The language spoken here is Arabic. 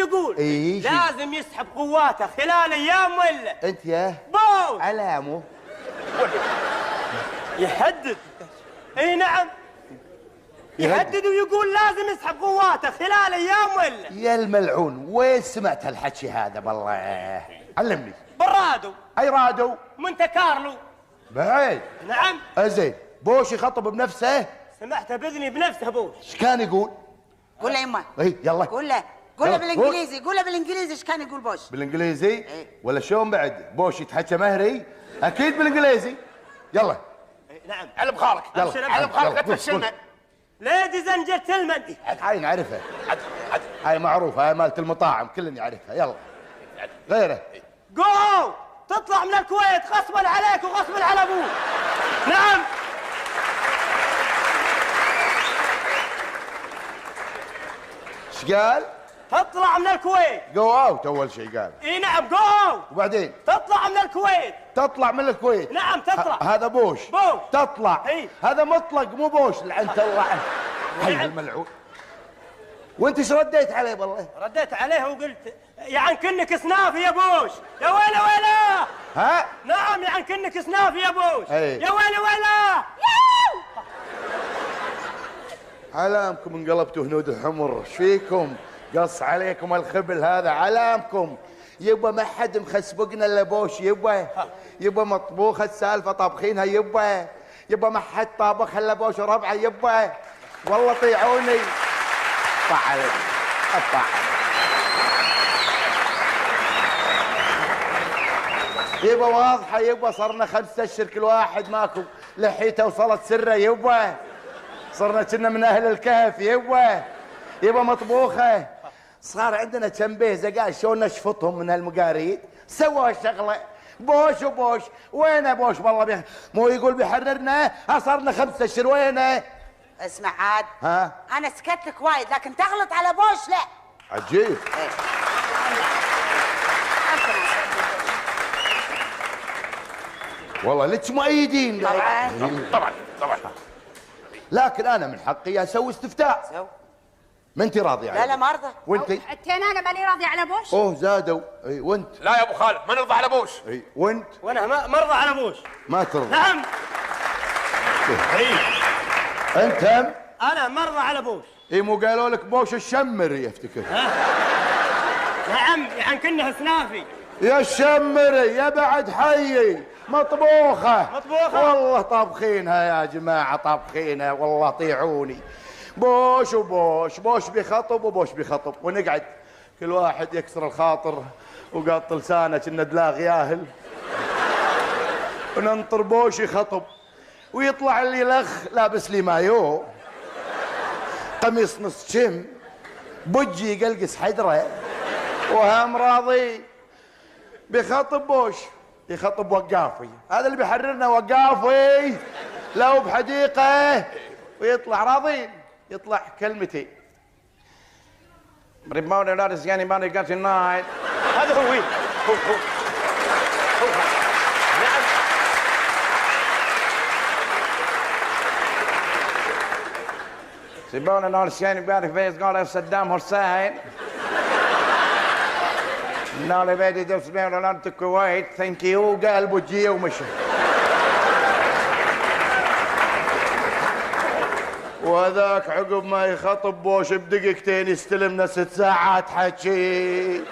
يقول إيه لازم يسحب قواته خلال ايام ولا انت يا بوس علامه يحدد. اي نعم يحدد ويقول لازم يسحب قواته خلال ايام ولا. يا الملعون وين سمعت هالحكي هذا بالله؟ علمني. بالرادو. اي رادو؟ مونte كارلو. بعيد. نعم. زين بوش يخطب بنفسه؟ سمعته باذني بنفسه بوش. ايش كان يقول؟ قول له يما. اي يلا قول له بالانجليزي، قول له بالانجليزي ايش كان يقول بوش؟ بالانجليزي؟ ايه. ولا شلون بعد؟ بوش يتحكى مهري؟ اكيد بالانجليزي. يلا. نعم. علم خالك. يلا علم خالك لا تفشلنا. ليديز اند جنتلمان. هاي نعرفها. هاي معروفه، هاي مالت المطاعم كلنا يعرفها. يلا غيره. جو تطلع من الكويت غصبا عليك وغصبا على ابوك. نعم. ايش قال؟ تطلع من الكويت. جو اوت اول شيء قال. اي نعم جو. وبعدين؟ تطلع من الكويت. تطلع من الكويت. نعم تطلع. هذا بوش. بوش تطلع. اي. هذا مطلق مو بوش لعنت الله عنه. هاي الملعون. وانت ايش رديت عليه بالله؟ رديت عليه وقلت يعني كنك سنافي يا بوش. يا ويلي ويلا. ها؟ نعم يعني كنك سنافي يا بوش. اي. يا ويلي ويلا. علامكم انقلبتوا هنود الحمر، ايش فيكم؟ قص عليكم الخبل هذا علامكم. يبا ما حد مخسبقنا الا بوش. يبا مطبوخه السالفه طابخينها. يبا ما حد طابخ الا بوش وربعه. يبا والله طيعوني. طع عليك اطع. يبا واضحه. يبا صرنا 5 اشهر كل واحد ماكو لحيته وصلت سره. يبا صرنا كنا من اهل الكهف. يبا مطبوخه. صار عندنا كم بيزه قال شلون نشفطهم من هالمقاريد. سوى الشغله بوش وبوش. وينه بوش والله مو يقول بيحررنا. صرنا 5 اشهر وينه. اسمع عاد. ها؟ انا سكت لك وايد لكن تغلط على بوش لا. عجيب. والله لك مؤيدين. طبعا. لكن انا من حقي اسوي استفتاء. سو. ما انت راضيه عليه؟ لا ما ارضى. وانت؟ حتين انا ماني راضي على بوش. اوه زادوا. اي وانت؟ لا يا ابو خالد ما نرضى على بوش. اي وانت؟ وانا ما ارضى على بوش. ما ترضى؟ نعم. انت؟ انا ما ارضى على بوش. اي مو قالوا لك بوش الشمري افتكر. نعم يعني كنه سنافي. يا الشمري يا بعد حيي مطبوخه. والله طابخينها يا جماعه طابخينها والله طيعوني. بوش وبوش. بوش بيخطب وبوش بيخطب ونقعد كل واحد يكسر الخاطر وقاط لسانه كنا دلاغ ياهل وننطر بوش يخطب ويطلع لي لخ لابس لي مايو قميص نص شم بجي يقلقس حدره وهم راضي. بيخطب بوش يخطب وقافي. هذا اللي بيحررنا وقافي لو بحديقه ويطلع راضين. يطلع كلمتين ريباوند دارس يعني ماني جات النايت. هذا هو. نعم. سيبونا دارس يعني بيعرف فيس قال صدام حسين. نالي بيدي دوس بينا لانت الكويت ثانك يو. قال بوجيه ومشى. وهذاك عقب ما يخطب بوش بدقيقتين يستلمنا 6 ساعات حكي.